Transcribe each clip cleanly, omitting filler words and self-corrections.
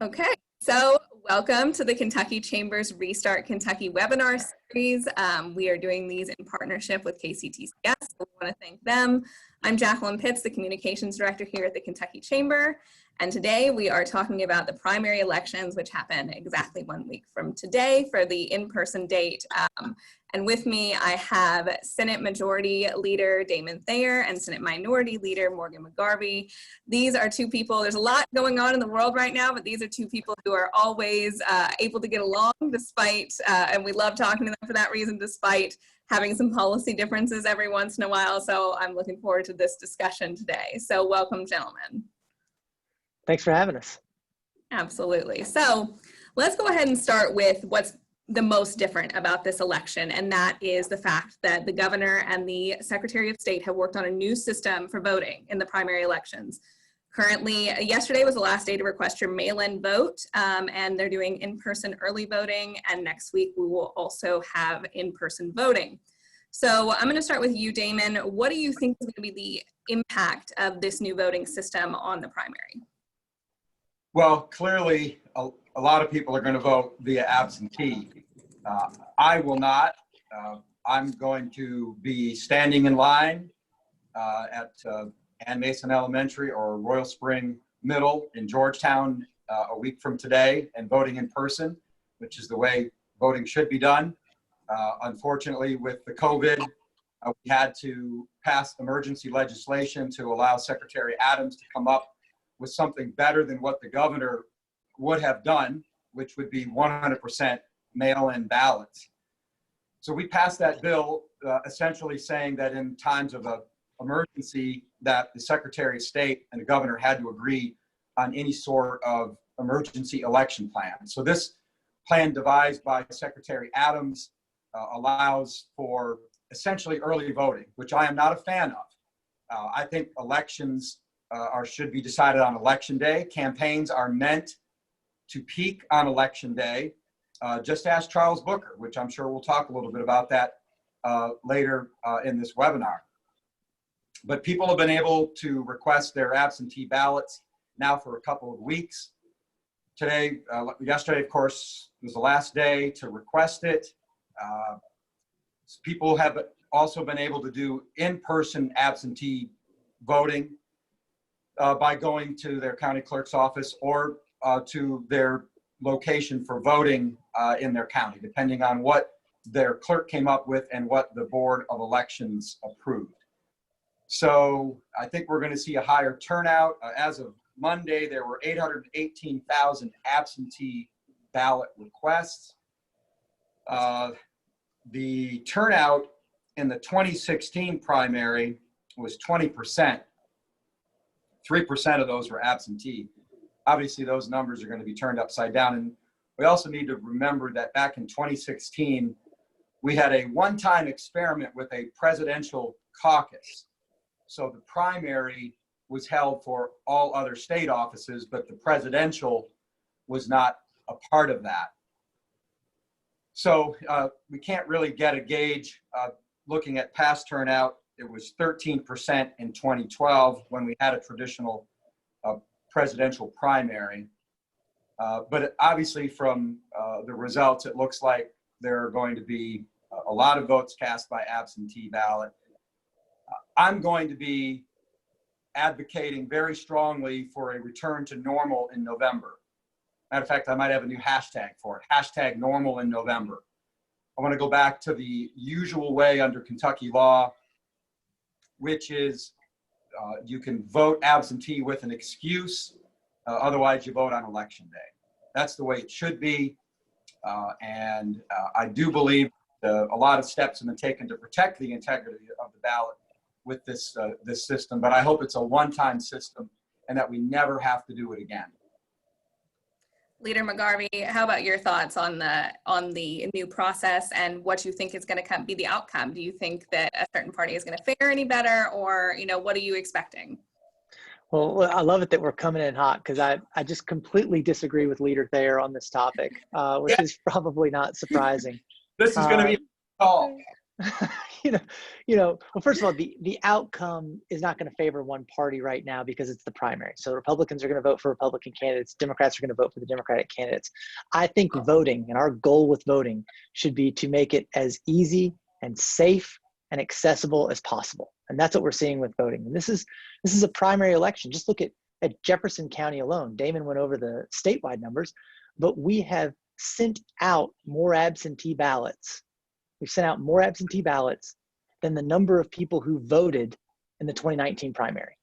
Okay, so welcome to the Kentucky Chamber's Restart Kentucky webinar series. We are doing these in partnership with KCTCS, so we want to thank them. I'm Jacqueline Pitts, the Communications Director here at the Kentucky Chamber, and today we are talking about the primary elections, which happen exactly 1 week from today for the in-person date. And with me, I have Senate Majority Leader Damon Thayer and Senate Minority Leader Morgan McGarvey. These are two people, there's a lot going on in the world right now, but these are two people who are always able to get along despite, and we love talking to them for that reason, despite having some policy differences every once in a while. So I'm looking forward to this discussion today. So welcome, gentlemen. Thanks for having us. Absolutely. So let's go ahead and start with what's the most different about this election, and that is the fact that the governor and the Secretary of State have worked on a new system for voting in the primary elections. Currently, yesterday was the last day to request your mail-in vote, and they're doing in-person early voting, and next week we will also have in-person voting. So I'm going to start with you, Damon. What do you think is going to be the impact of this new voting system on the primary? Well, clearly, a lot of people are going to vote via absentee. I will not. I'm going to be standing in line at Ann Mason Elementary or Royal Spring Middle in Georgetown a week from today and voting in person, which is the way voting should be done. Unfortunately, with the COVID, we had to pass emergency legislation to allow Secretary Adams to come up with something better than what the governor would have done, which would be 100% mail-in ballots. So we passed that bill essentially saying that in times of an emergency that the Secretary of State and the governor had to agree on any sort of emergency election plan. So this plan devised by Secretary Adams allows for essentially early voting, which I am not a fan of. I think elections should be decided on election day. Campaigns are meant to peak on election day. Just ask Charles Booker, which I'm sure we'll talk a little bit about that later in this webinar. But people have been able to request their absentee ballots now for a couple of weeks. Yesterday, of course, was the last day to request it. People have also been able to do in-person absentee voting by going to their county clerk's office or to their location for voting in their county, depending on what their clerk came up with and what the Board of Elections approved. So I think we're going to see a higher turnout. As of Monday, there were 818,000 absentee ballot requests. The turnout in the 2016 primary was 20%. 3% of those were absentee. Obviously, those numbers are going to be turned upside down. And we also need to remember that back in 2016, we had a one-time experiment with a presidential caucus. So the primary was held for all other state offices, but the presidential was not a part of that. So we can't really get a gauge looking at past turnout. It was 13% in 2012 when we had a traditional presidential primary. But obviously from the results, it looks like there are going to be a lot of votes cast by absentee ballot. I'm going to be advocating very strongly for a return to normal in November. Matter of fact, I might have a new hashtag for it, hashtag normal in November. I want to go back to the usual way under Kentucky law, which is you can vote absentee with an excuse, otherwise you vote on election day. That's the way it should be. And I do believe a lot of steps have been taken to protect the integrity of the ballot with this system, but I hope it's a one-time system and that we never have to do it again. Leader McGarvey, how about your thoughts on the new process and what you think is going to be the outcome? Do you think that a certain party is going to fare any better, or what are you expecting? Well, I love it that we're coming in hot because I just completely disagree with Leader Thayer on this topic, which is probably not surprising. This is going to be a call. Well, first of all, the outcome is not going to favor one party right now because it's the primary. So Republicans are going to vote for Republican candidates. Democrats are going to vote for the Democratic candidates. I think voting, and our goal with voting, should be to make it as easy and safe and accessible as possible. And that's what we're seeing with voting. And this is a primary election. Just look at Jefferson County alone. Damon went over the statewide numbers, but we have sent out more absentee ballots. We've sent out more absentee ballots than the number of people who voted in the 2019 primary,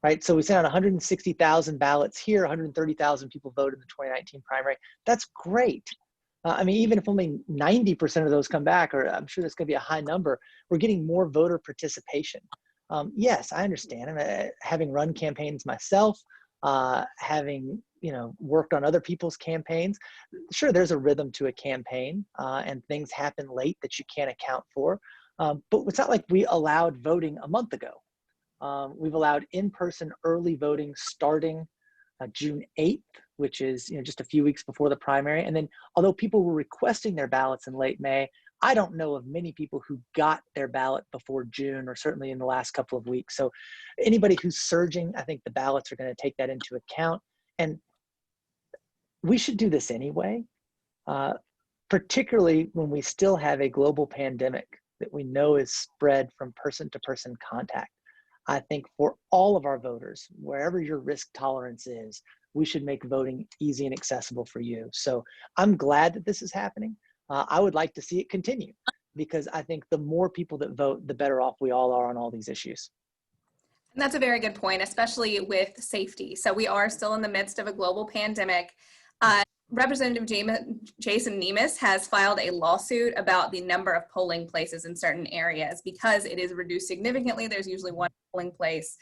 right? So we sent out 160,000 ballots here, 130,000 people voted in the 2019 primary. That's great. I mean, even if only 90% of those come back, or I'm sure that's going to be a high number, we're getting more voter participation. Yes, I understand. Having run campaigns myself, having worked on other people's campaigns, sure, there's a rhythm to a campaign, and things happen late that you can't account for. But it's not like we allowed voting a month ago. We've allowed in-person early voting starting June 8th, which is just a few weeks before the primary. And then, although people were requesting their ballots in late May, I don't know of many people who got their ballot before June, or certainly in the last couple of weeks. So anybody who's surging, I think the ballots are going to take that into account. And we should do this anyway, particularly when we still have a global pandemic that we know is spread from person-to-person contact. I think for all of our voters, wherever your risk tolerance is, we should make voting easy and accessible for you. So I'm glad that this is happening. I would like to see it continue, because I think the more people that vote, the better off we all are on all these issues. And that's a very good point, especially with safety. So we are still in the midst of a global pandemic. Representative Jason Nemes has filed a lawsuit about the number of polling places in certain areas because it is reduced significantly. There's usually one polling place.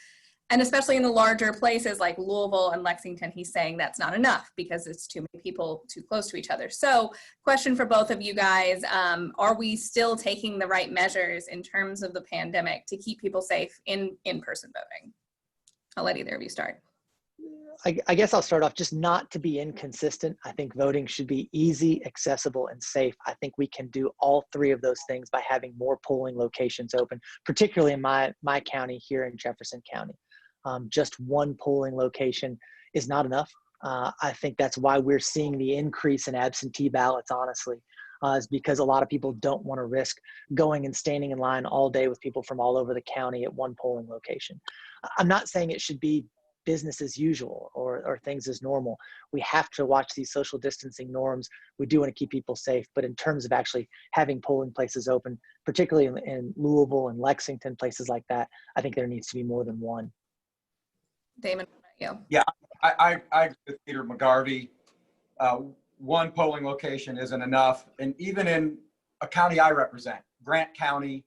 And especially in the larger places like Louisville and Lexington, he's saying that's not enough because it's too many people too close to each other. So question for both of you guys, are we still taking the right measures in terms of the pandemic to keep people safe in in-person voting? I'll let either of you start. I guess I'll start off, just not to be inconsistent. I think voting should be easy, accessible, and safe. I think we can do all three of those things by having more polling locations open, particularly in my county here in Jefferson County. Just one polling location is not enough. I think that's why we're seeing the increase in absentee ballots, honestly, is because a lot of people don't want to risk going and standing in line all day with people from all over the county at one polling location. I'm not saying it should be business as usual or things as normal. We have to watch these social distancing norms. We do want to keep people safe, but in terms of actually having polling places open, particularly in Louisville and Lexington, places like that, I think there needs to be more than one. Damon, what about you? Yeah, I agree with Peter McGarvey. One polling location isn't enough. And even in a county I represent, Grant County,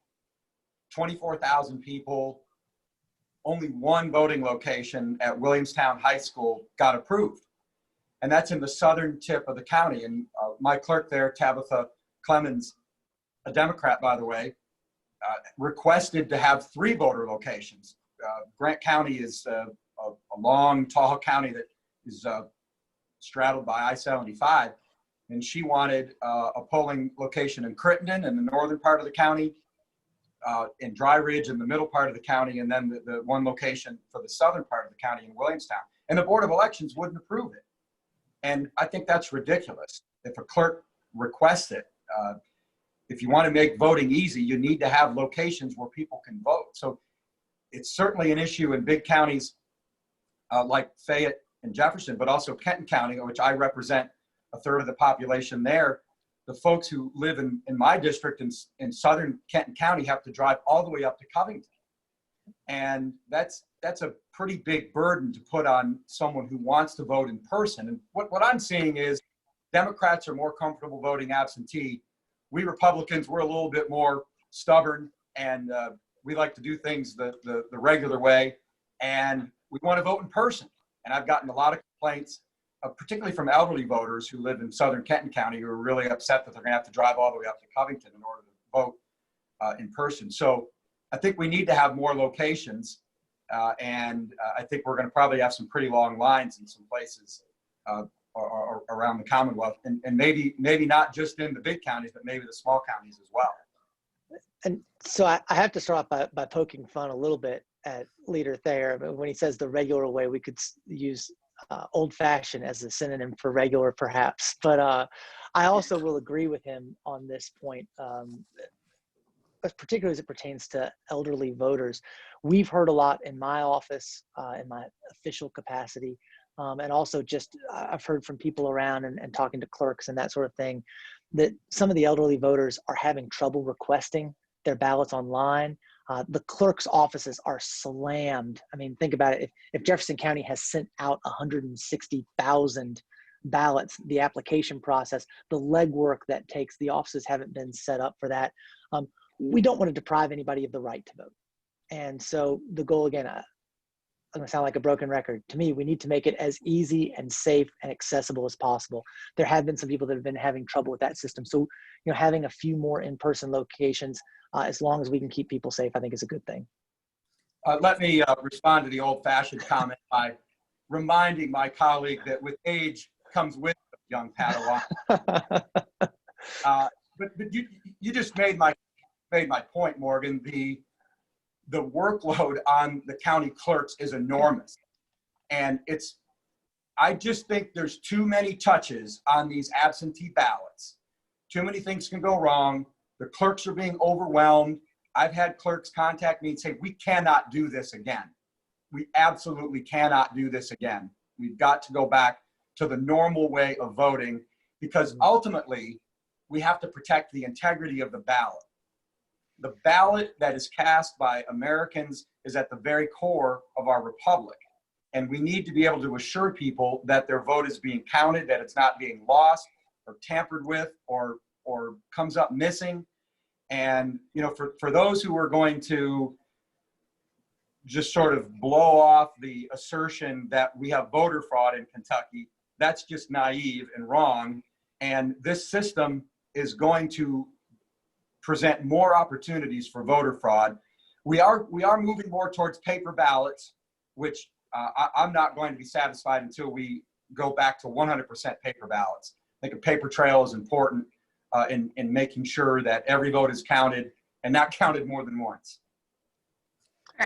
24,000 people, only one voting location at Williamstown High School got approved. And that's in the southern tip of the county. And my clerk there, Tabitha Clemens, a Democrat, by the way, requested to have 3 voter locations. Grant County is a long, tall county that is straddled by I-75. And she wanted a polling location in Crittenden in the northern part of the county, in Dry Ridge in the middle part of the county, and then the one location for the southern part of the county in Williamstown. And the Board of Elections wouldn't approve it. And I think that's ridiculous. If a clerk requests it, if you want to make voting easy, you need to have locations where people can vote. So it's certainly an issue in big counties like Fayette and Jefferson, but also Kenton County, which I represent a third of the population there. The folks who live in my district in southern Kenton County have to drive all the way up to Covington. And that's a pretty big burden to put on someone who wants to vote in person. And what I'm seeing is Democrats are more comfortable voting absentee. We Republicans, we're a little bit more stubborn, and we like to do things the regular way. And we want to vote in person. And I've gotten a lot of complaints, particularly from elderly voters who live in southern Kenton County, who are really upset that they're going to have to drive all the way up to Covington in order to vote in person. So I think we need to have more locations, and I think we're going to probably have some pretty long lines in some places around the Commonwealth, and maybe not just in the big counties, but maybe the small counties as well. And so I have to start off by poking fun a little bit at Leader Thayer. But when he says the regular way, we could use old-fashioned as a synonym for regular, perhaps. But I also will agree with him on this point, particularly as it pertains to elderly voters. We've heard a lot in my office, in my official capacity, and also just I've heard from people around and talking to clerks and that sort of thing, that some of the elderly voters are having trouble requesting their ballots online. The clerk's offices are slammed. I mean, think about it. If Jefferson County has sent out 160,000 ballots, the application process, the legwork that takes, the offices haven't been set up for that. We don't want to deprive anybody of the right to vote. And so the goal, again, I'm going to sound like a broken record. To me, we need to make it as easy and safe and accessible as possible. There have been some people that have been having trouble with that system. So, having a few more in-person locations, as long as we can keep people safe, I think is a good thing. Let me respond to the old-fashioned comment by reminding my colleague that with age comes wisdom, young Padawan. But you just made my point, Morgan. The workload on the county clerks is enormous. And I just think there's too many touches on these absentee ballots. Too many things can go wrong. The clerks are being overwhelmed. I've had clerks contact me and say, we cannot do this again. We absolutely cannot do this again. We've got to go back to the normal way of voting, because ultimately we have to protect the integrity of the ballot. The ballot that is cast by Americans is at the very core of our republic. And we need to be able to assure people that their vote is being counted, that it's not being lost or tampered with or comes up missing. And, for those who are going to just sort of blow off the assertion that we have voter fraud in Kentucky, that's just naive and wrong. And this system is going to present more opportunities for voter fraud. We are moving more towards paper ballots, which I'm not going to be satisfied until we go back to 100% paper ballots. I think a paper trail is important in making sure that every vote is counted and not counted more than once.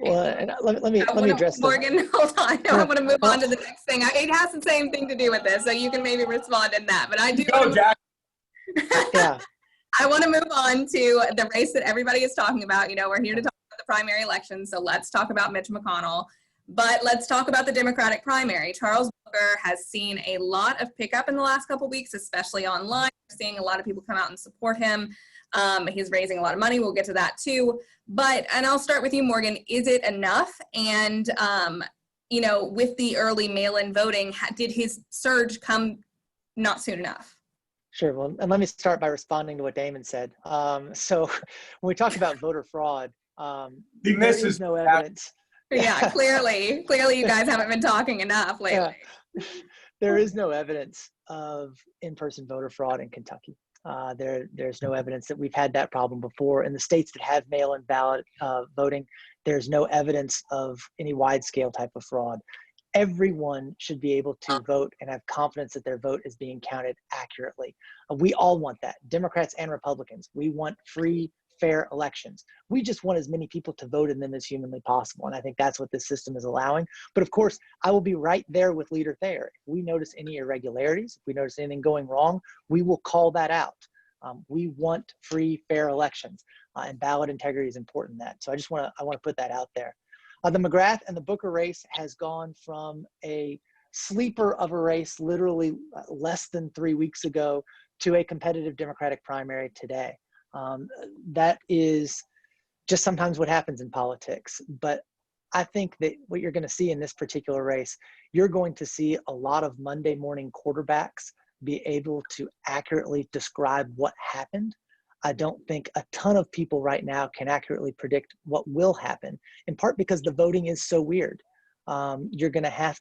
Well, and let me address Morgan, hold on. I want to move on to the next thing. It has the same thing to do with this, so you can maybe respond in that. But I do. Go, Jack. Yeah. I want to move on to the race that everybody is talking about. We're here to talk about the primary election, so let's talk about Mitch McConnell. But let's talk about the Democratic primary. Charles Booker has seen a lot of pickup in the last couple of weeks, especially online. We're seeing a lot of people come out and support him. He's raising a lot of money. We'll get to that too. And I'll start with you, Morgan. Is it enough? And, with the early mail-in voting, did his surge come not soon enough? Sure. Well, and let me start by responding to what Damon said. So when we talk about voter fraud, there is no evidence. Yeah, clearly you guys haven't been talking enough lately. Yeah. There is no evidence of in-person voter fraud in Kentucky. There's no evidence that we've had that problem before. In the states that have mail-in ballot voting, there's no evidence of any wide-scale type of fraud. Everyone should be able to vote and have confidence that their vote is being counted accurately. We all want that, Democrats and Republicans. We want free, fair elections. We just want as many people to vote in them as humanly possible. And I think that's what this system is allowing. But of course, I will be right there with Leader Thayer. If we notice any irregularities, if we notice anything going wrong, we will call that out. We want free, fair elections, and ballot integrity is important in that. So I want to put that out there. The McGrath and the Booker race has gone from a sleeper of a race literally less than 3 weeks ago to a competitive Democratic primary today. That is just sometimes what happens in politics. But I think that what you're going to see in this particular race, you're going to see a lot of Monday morning quarterbacks be able to accurately describe what happened. I don't think a ton of people right now can accurately predict what will happen, in part because the voting is so weird. You're going to have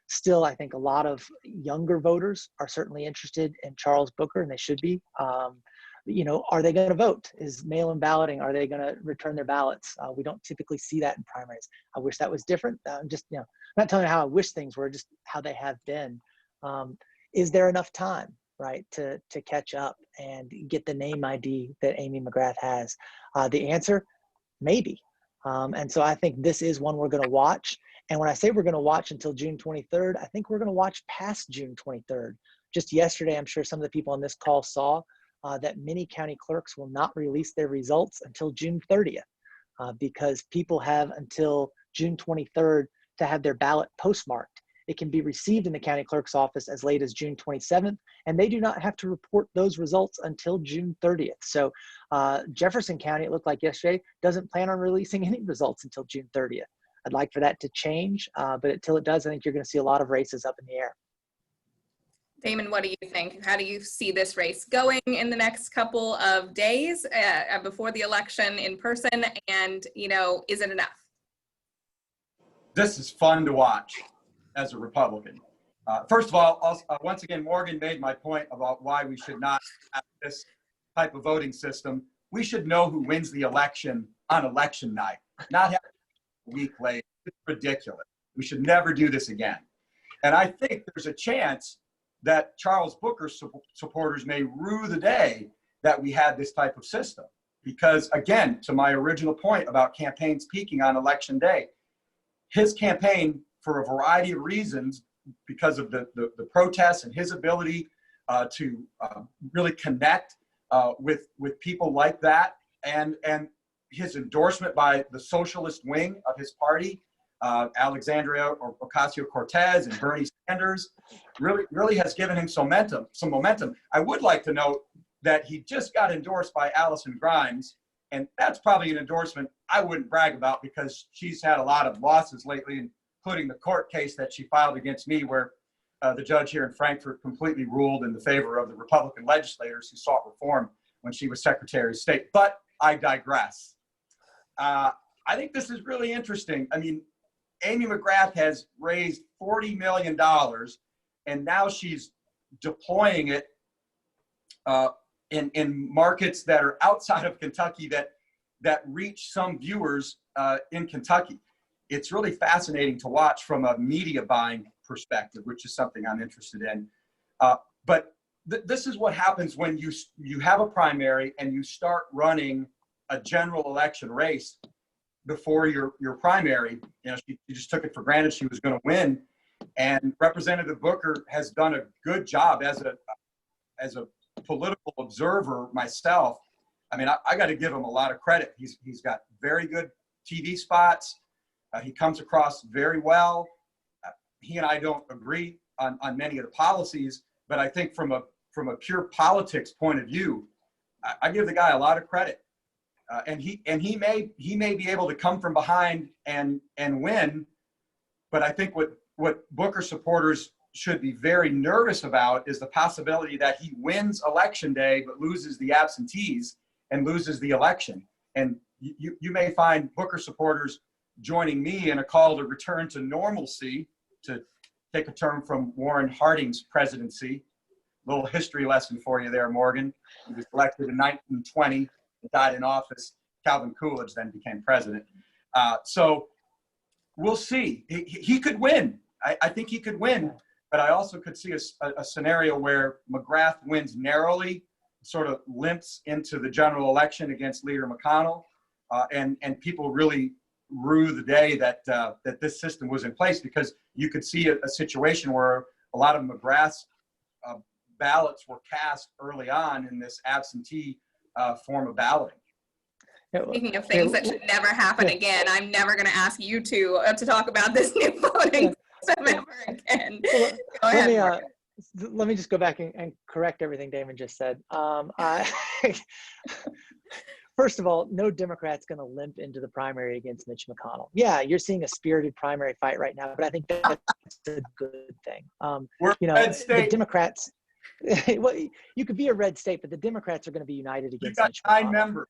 still, I think a lot of younger voters are certainly interested in Charles Booker, and they should be. Are they going to vote? Is mail-in balloting, are they going to return their ballots? We don't typically see that in primaries. I wish that was different. I'm just, not telling you how I wish things were, just how they have been. Is there enough time? right, to catch up and get the name ID that Amy McGrath has? The answer, maybe. And so I think this is one we're going to watch. And when I say we're going to watch until June 23rd, I think we're going to watch past June 23rd. Just yesterday, I'm sure some of the people on this call saw that many county clerks will not release their results until June 30th because people have until June 23rd to have their ballot postmarked. It can be received in the county clerk's office as late as June 27th, and they do not have to report those results until June 30th. So Jefferson County, it looked like yesterday, doesn't plan on releasing any results until June 30th. I'd like for that to change, but until it does, I think you're going to see a lot of races up in the air. Damon, what do you think? How do you see this race going in the next couple of days before the election in person? And, is it enough? This is fun to watch as a Republican. First of all, once again, Morgan made my point about why we should not have this type of voting system. We should know who wins the election on election night, not have a week later. It's ridiculous. We should never do this again. And I think there's a chance that Charles Booker's supporters may rue the day that we had this type of system. Because again, to my original point about campaigns peaking on election day, his campaign, for a variety of reasons, because of the protests and his ability to really connect with people like that, and his endorsement by the socialist wing of his party, Alexandria Ocasio-Cortez and Bernie Sanders, really has given him some momentum. I would like to note that he just got endorsed by Allison Grimes, and that's probably an endorsement I wouldn't brag about because she's had a lot of losses lately, including the court case that she filed against me where the judge here in Frankfurt completely ruled in the favor of the Republican legislators who sought reform when she was Secretary of State. But I digress. I think this is really interesting. I mean, Amy McGrath has raised $40 million, and now she's deploying it in markets that are outside of Kentucky that reach some viewers in Kentucky. It's really fascinating to watch from a media buying perspective, which is something I'm interested in. But this is what happens when you have a primary and you start running a general election race before your primary. She just took it for granted she was going to win. And Representative Booker has done a good job as a political observer myself. I mean, I got to give him a lot of credit. He's got very good TV spots. He comes across very well. He and I don't agree on many of the policies, but I think from a pure politics point of view, I give the guy a lot of credit. And he may be able to come from behind and win, but I think what Booker supporters should be very nervous about is the possibility that he wins election day but loses the absentees and loses the election. And you may find Booker supporters joining me in a call to return to normalcy, to take a term from Warren Harding's presidency. Little history lesson for you there, Morgan. He was elected in 1920, died in office. Calvin Coolidge then became president. So we'll see. He could win. I think he could win, but I also could see a scenario where McGrath wins narrowly, sort of limps into the general election against Leader McConnell, and people really rue the day that this system was in place, because you could see a situation where a lot of McGrath's ballots were cast early on in this absentee form of balloting. Speaking of things that should never happen again, I'm never going to ask you to talk about this new voting system ever again. Well, go ahead. Let me just go back and correct everything Damon just said. First of all, no Democrat's going to limp into the primary against Mitch McConnell. Yeah, you're seeing a spirited primary fight right now, but I think that's a good thing. The Democrats, well, you could be a red state, but the Democrats are going to be united against Mitch McConnell. 9 members.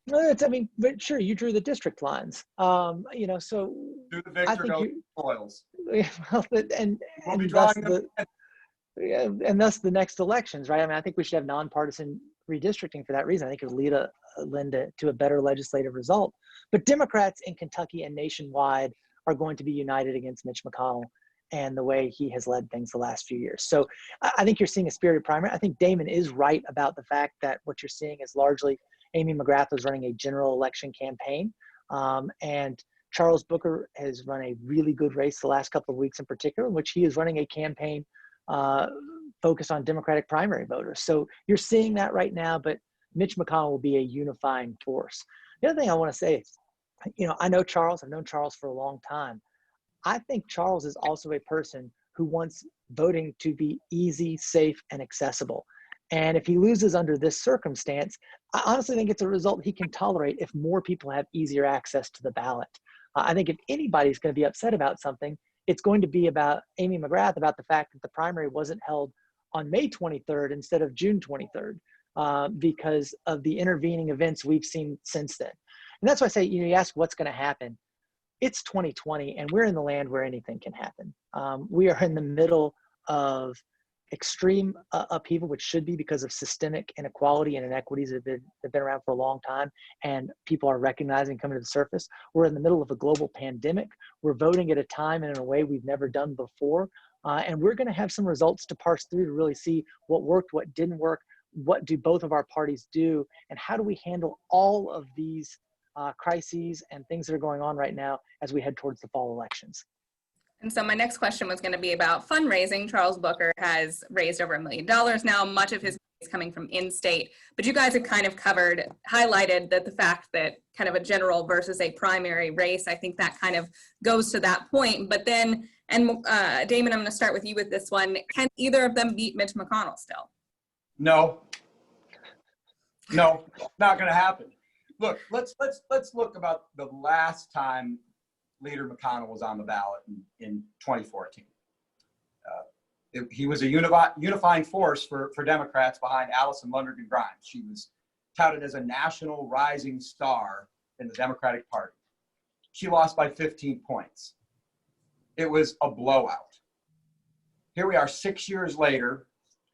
But sure, you drew the district lines. So do the Victor go spoils. Well, and thus the next elections, right? I mean, I think we should have nonpartisan redistricting for that reason. I think it would lend to a better legislative result. But Democrats in Kentucky and nationwide are going to be united against Mitch McConnell. and the way he has led things the last few years. So I think you're seeing a spirited primary. I think Damon is right about the fact that what you're seeing is largely Amy McGrath was running a general election campaign, and Charles Booker has run a really good race the last couple of weeks in particular, in which he is running a campaign focused on Democratic primary voters. So you're seeing that right now, but Mitch McConnell will be a unifying force. The other thing I want to say is, I know Charles. I've known Charles for a long time. I think Charles is also a person who wants voting to be easy, safe, and accessible. And if he loses under this circumstance, I honestly think it's a result he can tolerate if more people have easier access to the ballot. I think if anybody's going to be upset about something, it's going to be about Amy McGrath, about the fact that the primary wasn't held on May 23rd instead of June 23rd because of the intervening events we've seen since then. And that's why I say, you ask what's going to happen. It's 2020, and we're in the land where anything can happen. We are in the middle of extreme upheaval, which should be because of systemic inequality and inequities that have been around for a long time, and people are recognizing coming to the surface. We're in the middle of a global pandemic. We're voting at a time and in a way we've never done before, and we're going to have some results to parse through to really see what worked, what didn't work, what do both of our parties do, and how do we handle all of these crises and things that are going on right now as we head towards the fall elections. And so my next question was going to be about fundraising. Charles Booker has raised over $1 million now. Much of his money is coming from in-state, but you guys have kind of highlighted that the fact that kind of a general versus a primary race, I think that kind of goes to that point. But then, and Damon, I'm going to start with you with this one. Can either of them beat Mitch McConnell still? No, not going to happen. Look, let's look about the last time Leader McConnell was on the ballot in 2014. He was a unifying force for Democrats behind Allison Lundergan Grimes. She was touted as a national rising star in the Democratic Party. She lost by 15 points. It was a blowout. Here we are 6 years later.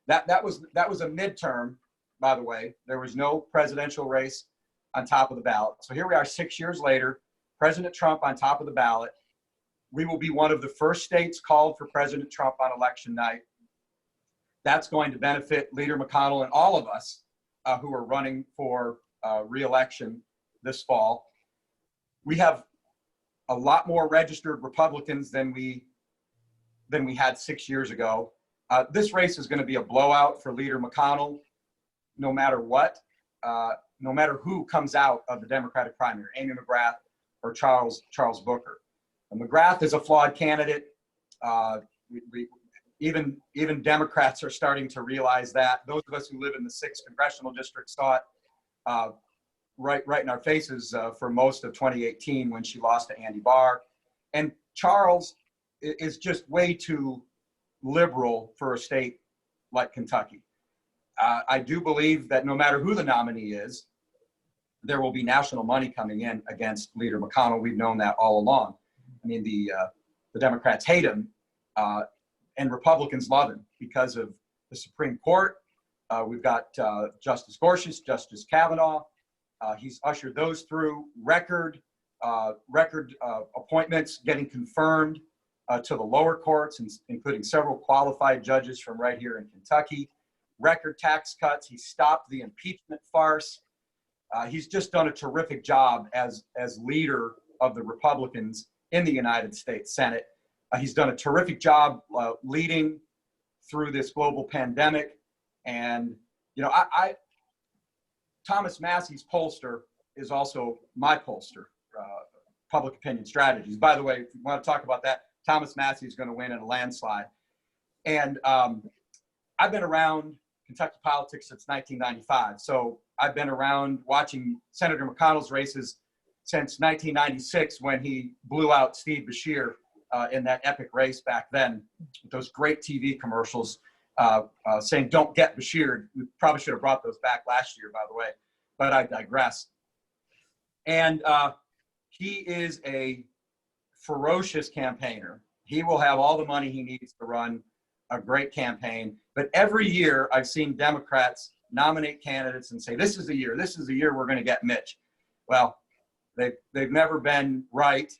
That was a midterm, by the way. There was no presidential race on top of the ballot. So here we are 6 years later, President Trump on top of the ballot. We will be one of the first states called for President Trump on election night. That's going to benefit Leader McConnell and all of us who are running for re-election this fall. We have a lot more registered Republicans than we had 6 years ago. This race is going to be a blowout for Leader McConnell, no matter what. No matter who comes out of the Democratic primary, Amy McGrath or Charles Booker. And McGrath is a flawed candidate. Even Democrats are starting to realize that. Those of us who live in the 6th congressional district saw it right in our faces for most of 2018 when she lost to Andy Barr. And Charles is just way too liberal for a state like Kentucky. I do believe that no matter who the nominee is, there will be national money coming in against Leader McConnell. We've known that all along. I mean, the Democrats hate him, and Republicans love him because of the Supreme Court. We've got Justice Gorsuch, Justice Kavanaugh. He's ushered those through record appointments getting confirmed to the lower courts, including several qualified judges from right here in Kentucky. Record tax cuts. He stopped the impeachment farce. He's just done a terrific job as leader of the Republicans in the United States Senate. He's done a terrific job leading through this global pandemic. And, Thomas Massey's pollster is also my pollster, Public Opinion Strategies. By the way, if you want to talk about that, Thomas Massey is going to win in a landslide. And I've been around Kentucky politics since 1995. So I've been around watching Senator McConnell's races since 1996 when he blew out Steve Beshear in that epic race back then. Those great TV commercials saying, "Don't get Besheared." We probably should have brought those back last year, by the way, but I digress. And he is a ferocious campaigner. He will have all the money he needs to run a great campaign. But every year I've seen Democrats nominate candidates and say, this is the year we're going to get Mitch. Well, they've never been right.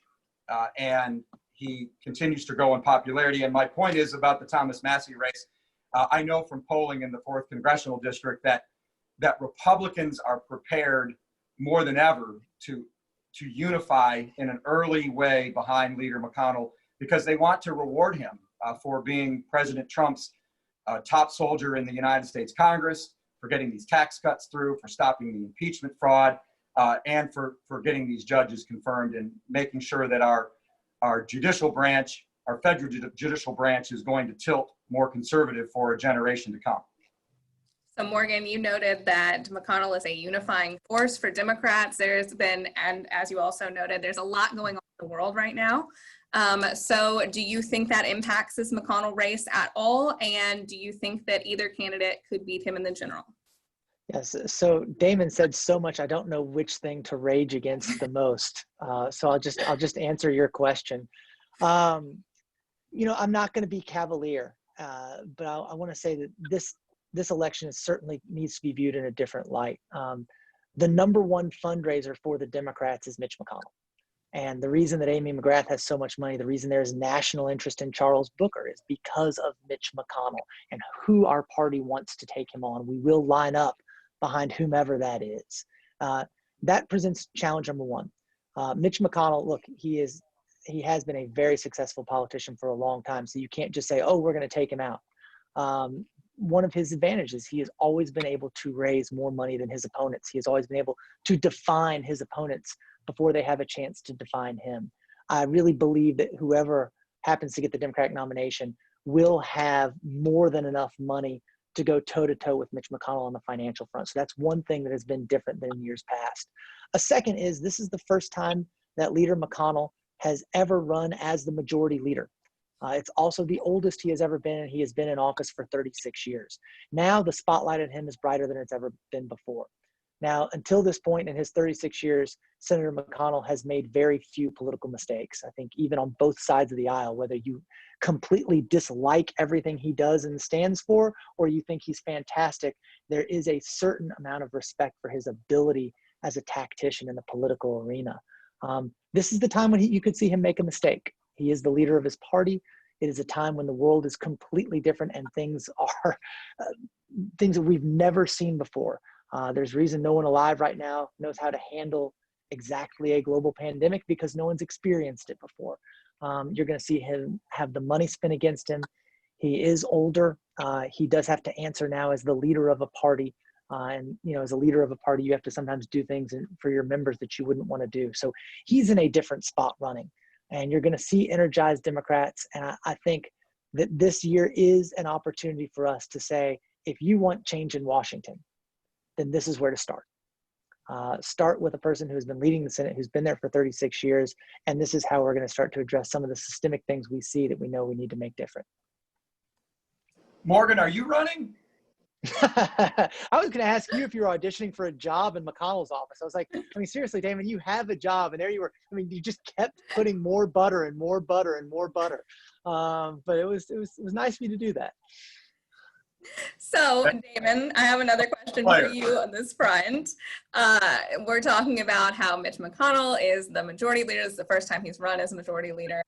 And he continues to grow in popularity. And my point is about the Thomas Massie race. I know from polling in the 4th Congressional District that Republicans are prepared more than ever to unify in an early way behind Leader McConnell, because they want to reward him for being President Trump's top soldier in the United States Congress, for getting these tax cuts through, for stopping the impeachment fraud, and for getting these judges confirmed and making sure that our judicial branch, our federal judicial branch, is going to tilt more conservative for a generation to come. So Morgan, you noted that McConnell is a unifying force for Democrats. There's been, and as you also noted, there's a lot going on in the world right now. So do you think that impacts this McConnell race at all? And do you think that either candidate could beat him in the general? Yes. So Damon said so much, I don't know which thing to rage against the most. So I'll just answer your question. I'm not going to be cavalier, but I want to say that this election certainly needs to be viewed in a different light. The number one fundraiser for the Democrats is Mitch McConnell. And the reason that Amy McGrath has so much money, the reason there's national interest in Charles Booker, is because of Mitch McConnell and who our party wants to take him on. We will line up behind whomever that is. That presents challenge number one. Mitch McConnell, look, he has been a very successful politician for a long time. So you can't just say, oh, we're going to take him out. One of his advantages, he has always been able to raise more money than his opponents. He has always been able to define his opponents before they have a chance to define him. I really believe that whoever happens to get the Democratic nomination will have more than enough money to go toe-to-toe with Mitch McConnell on the financial front. So that's one thing that has been different than in years past. A second is this is the first time that Leader McConnell has ever run as the majority leader. It's also the oldest he has ever been, and he has been in office for 36 years. Now the spotlight on him is brighter than it's ever been before. Now, until this point in his 36 years, Senator McConnell has made very few political mistakes. I think even on both sides of the aisle, whether you completely dislike everything he does and stands for, or you think he's fantastic, there is a certain amount of respect for his ability as a tactician in the political arena. This is the time when you could see him make a mistake. He is the leader of his party. It is a time when the world is completely different and things are things that we've never seen before. There's reason no one alive right now knows how to handle exactly a global pandemic because no one's experienced it before. You're going to see him have the money spent against him. He is older. He does have to answer now as the leader of a party. And, as a leader of a party, you have to sometimes do things for your members that you wouldn't want to do. So he's in a different spot running. And you're going to see energized Democrats. And I think that this year is an opportunity for us to say, if you want change in Washington, then this is where to start. Start with a person who's been leading the Senate, who's been there for 36 years. And this is how we're going to start to address some of the systemic things we see that we know we need to make different. Morgan, are you running? I was going to ask you if you were auditioning for a job in McConnell's office. I was like, seriously, Damon, you have a job, and there you were. You just kept putting more butter and more butter and more butter. But it was nice of you to do that. So, Damon, I have another question for you on this front. We're talking about how Mitch McConnell is the majority leader. This is the first time he's run as majority leader.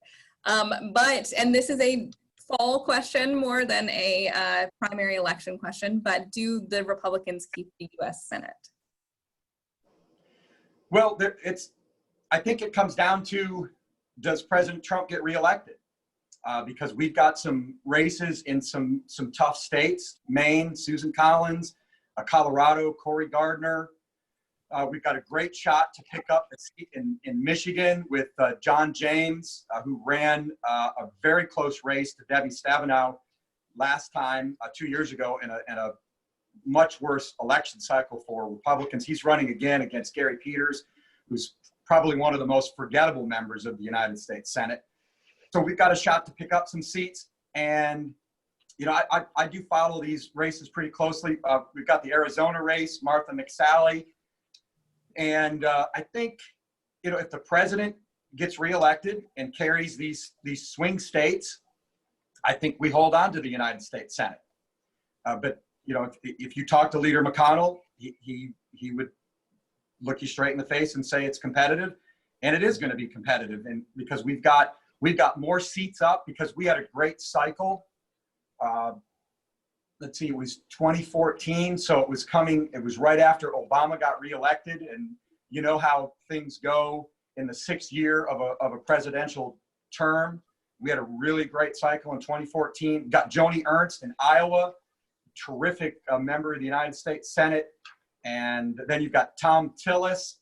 And this is a fall question more than a primary election question, but do the Republicans keep the U.S. Senate? Well, I think it comes down to, does President Trump get reelected? Because we've got some races in some tough states: Maine, Susan Collins, Colorado, Cory Gardner. We've got a great shot to pick up a seat in Michigan with John James, who ran a very close race to Debbie Stabenow last time, 2 years ago, in a much worse election cycle for Republicans. He's running again against Gary Peters, who's probably one of the most forgettable members of the United States Senate. So we've got a shot to pick up some seats. And, I do follow these races pretty closely. We've got the Arizona race, Martha McSally. And I think, if the president gets reelected and carries these swing states, I think we hold on to the United States Senate. But, if you talk to Leader McConnell, he would look you straight in the face and say it's competitive. And it is going to be competitive. And because we've got We've got more seats up because we had a great cycle. Let's see, it was 2014, so it was right after Obama got reelected, and you know how things go in the 6th year of a presidential term. We had a really great cycle in 2014. Got Joni Ernst in Iowa, terrific member of the United States Senate. And then you've got Tom Tillis,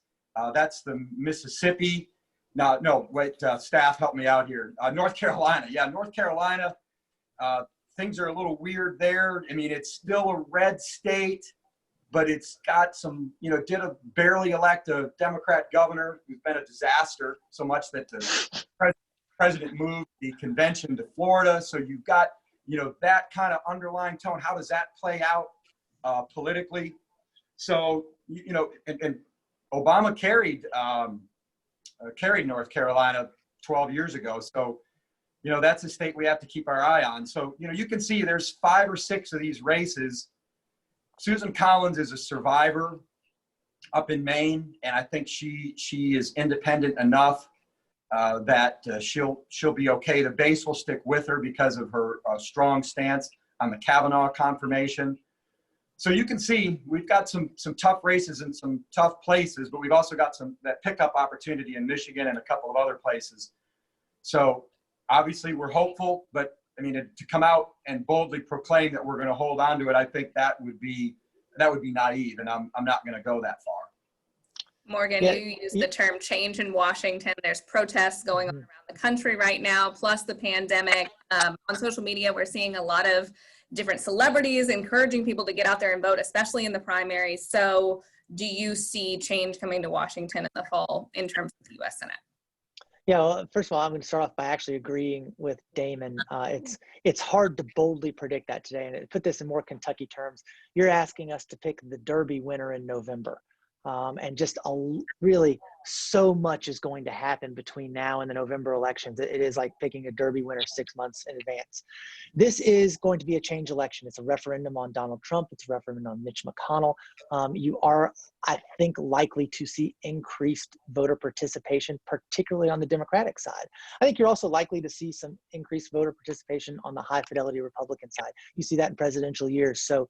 that's the Mississippi. Staff, help me out here. North Carolina, yeah, North Carolina. Things are a little weird there. I mean, it's still a red state, but it's got some, did barely elect a Democrat governor who's been a disaster, so much that the president moved the convention to Florida. So you've got, that kind of underlying tone. How does that play out politically? So, and Obama carried North Carolina 12 years ago. So, that's a state we have to keep our eye on. So, you can see there's 5 or 6 of these races. Susan Collins is a survivor up in Maine, and I think she is independent enough that she'll be okay. The base will stick with her because of her strong stance on the Kavanaugh confirmation. So you can see we've got some tough races in some tough places, but we've also got that pickup opportunity in Michigan and a couple of other places. So obviously we're hopeful, but I mean, to come out and boldly proclaim that we're going to hold on to it, I think that would be naive, and I'm not going to go that far. Morgan, you used the term change in Washington. There's protests going on around the country right now, plus the pandemic. On social media, we're seeing a lot of different celebrities encouraging people to get out there and vote, especially in the primaries. So do you see change coming to Washington in the fall in terms of the U.S. Senate? Yeah, well, first of all, I'm going to start off by actually agreeing with Damon. It's hard to boldly predict that today. And to put this in more Kentucky terms, you're asking us to pick the Derby winner in November. And just really so much is going to happen between now and the November elections. It is like picking a Derby winner 6 months in advance. This is going to be a change election. It's a referendum on Donald Trump. It's a referendum on Mitch McConnell. You are, I think, likely to see increased voter participation, particularly on the Democratic side. I think you're also likely to see some increased voter participation on the high fidelity Republican side. You see that in presidential years. So,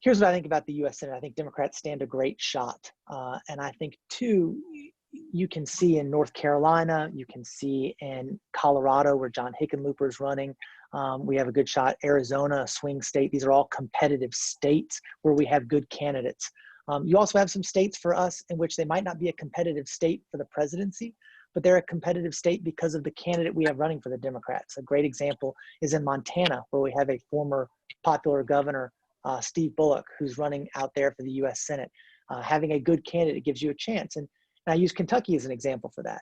here's what I think about the U.S. Senate. I think Democrats stand a great shot. And I think, too, you can see in North Carolina, you can see in Colorado where John Hickenlooper is running. We have a good shot. Arizona, a swing state. These are all competitive states where we have good candidates. You also have some states for us in which they might not be a competitive state for the presidency, but they're a competitive state because of the candidate we have running for the Democrats. A great example is in Montana, where we have a former popular governor, Steve Bullock, who's running out there for the U.S. Senate. Having a good candidate gives you a chance. And I use Kentucky as an example for that.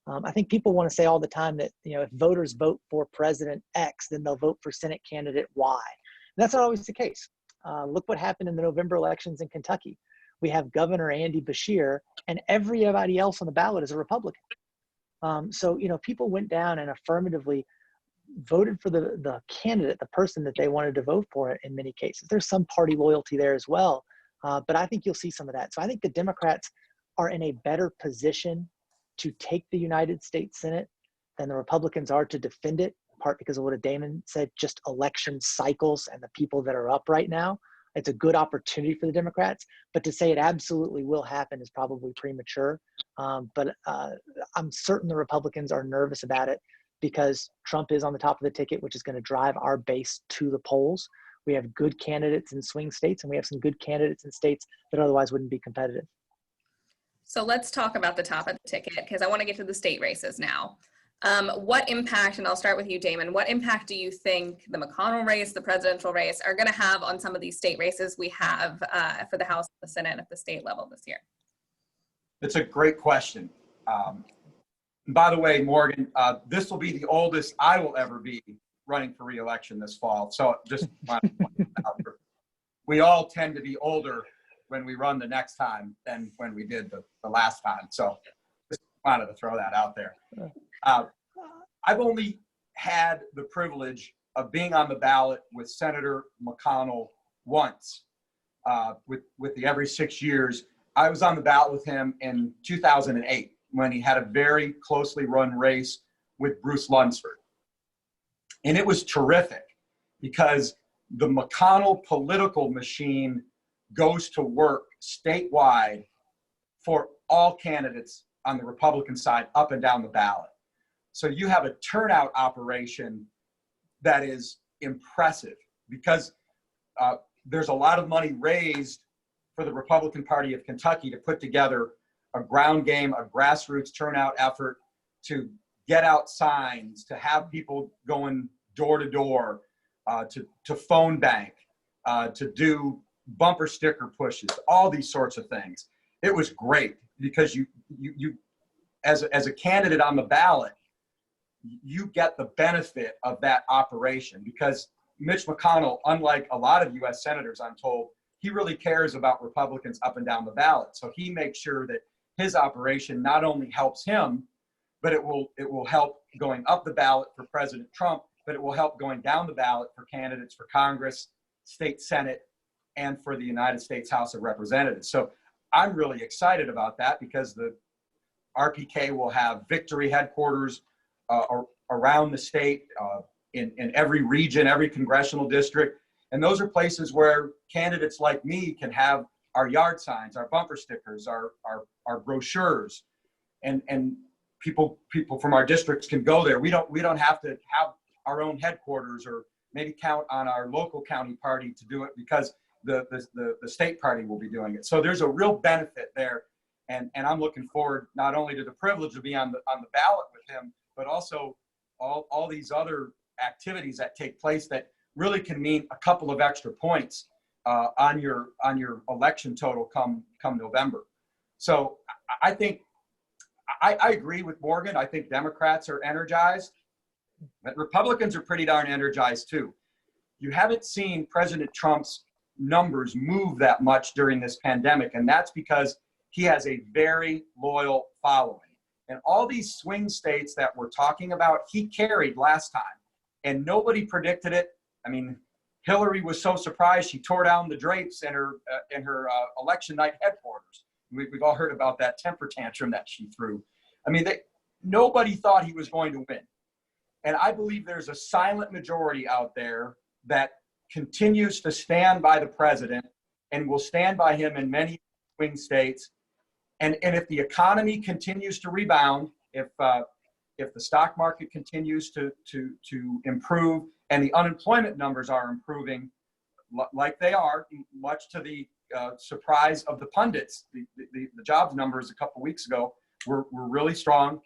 I think people want to say all the time that, if voters vote for President X, then they'll vote for Senate candidate Y. And that's not always the case. Look what happened in the November elections in Kentucky. We have Governor Andy Beshear, and everybody else on the ballot is a Republican. So, people went down and affirmatively voted for the candidate, the person that they wanted to vote for in many cases. There's some party loyalty there as well, but I think you'll see some of that. So I think the Democrats are in a better position to take the United States Senate than the Republicans are to defend it, in part because of what Damon said, just election cycles and the people that are up right now. It's a good opportunity for the Democrats, but to say it absolutely will happen is probably premature. But I'm certain the Republicans are nervous about it, because Trump is on the top of the ticket, which is going to drive our base to the polls. We have good candidates in swing states, and we have some good candidates in states that otherwise wouldn't be competitive. So let's talk about the top of the ticket, because I want to get to the state races now. What impact, and I'll start with you, Damon, what impact do you think the McConnell race, the presidential race, are going to have on some of these state races we have for the House and the Senate at the state level this year? It's a great question. By the way, Morgan, this will be the oldest I will ever be running for re-election this fall. So just want to point out, we all tend to be older when we run the next time than when we did the last time. So just wanted to throw that out there. I've only had the privilege of being on the ballot with Senator McConnell once. With the every 6 years, I was on the ballot with him in 2008. when he had a very closely run race with Bruce Lunsford. And it was terrific because the McConnell political machine goes to work statewide for all candidates on the Republican side up and down the ballot. So you have a turnout operation that is impressive because there's a lot of money raised for the Republican Party of Kentucky to put together a ground game, a grassroots turnout effort to get out signs, to have people going door to door, to phone bank, to do bumper sticker pushes, all these sorts of things. It was great because you as a candidate on the ballot, you get the benefit of that operation because Mitch McConnell, unlike a lot of U.S. senators, I'm told, he really cares about Republicans up and down the ballot. So he makes sure that his operation not only helps him, but it will help going up the ballot for President Trump, but it will help going down the ballot for candidates for Congress, state Senate, and for the United States House of Representatives. So I'm really excited about that because the RPK will have victory headquarters around the state, in every region, every congressional district. And those are places where candidates like me can have our yard signs, our bumper stickers, our brochures, and people from our districts can go there. We don't have to have our own headquarters or maybe count on our local county party to do it because the state party will be doing it. So there's a real benefit there. And I'm looking forward not only to the privilege to be on the ballot with him, but also all these other activities that take place that really can mean a couple of extra points on your election total come November. So I think I agree with Morgan. I think Democrats are energized, but Republicans are pretty darn energized too. You haven't seen President Trump's numbers move that much during this pandemic, and that's because he has a very loyal following. And all these swing states that we're talking about, he carried last time, and nobody predicted it. I mean, Hillary was so surprised she tore down the drapes in her election night headquarters. We've all heard about that temper tantrum that she threw. I mean, nobody thought he was going to win. And I believe there's a silent majority out there that continues to stand by the president and will stand by him in many swing states. And if the economy continues to rebound, if the stock market continues to improve and the unemployment numbers are improving like they are, much to the surprise of the pundits, the jobs numbers a couple weeks ago were really strong.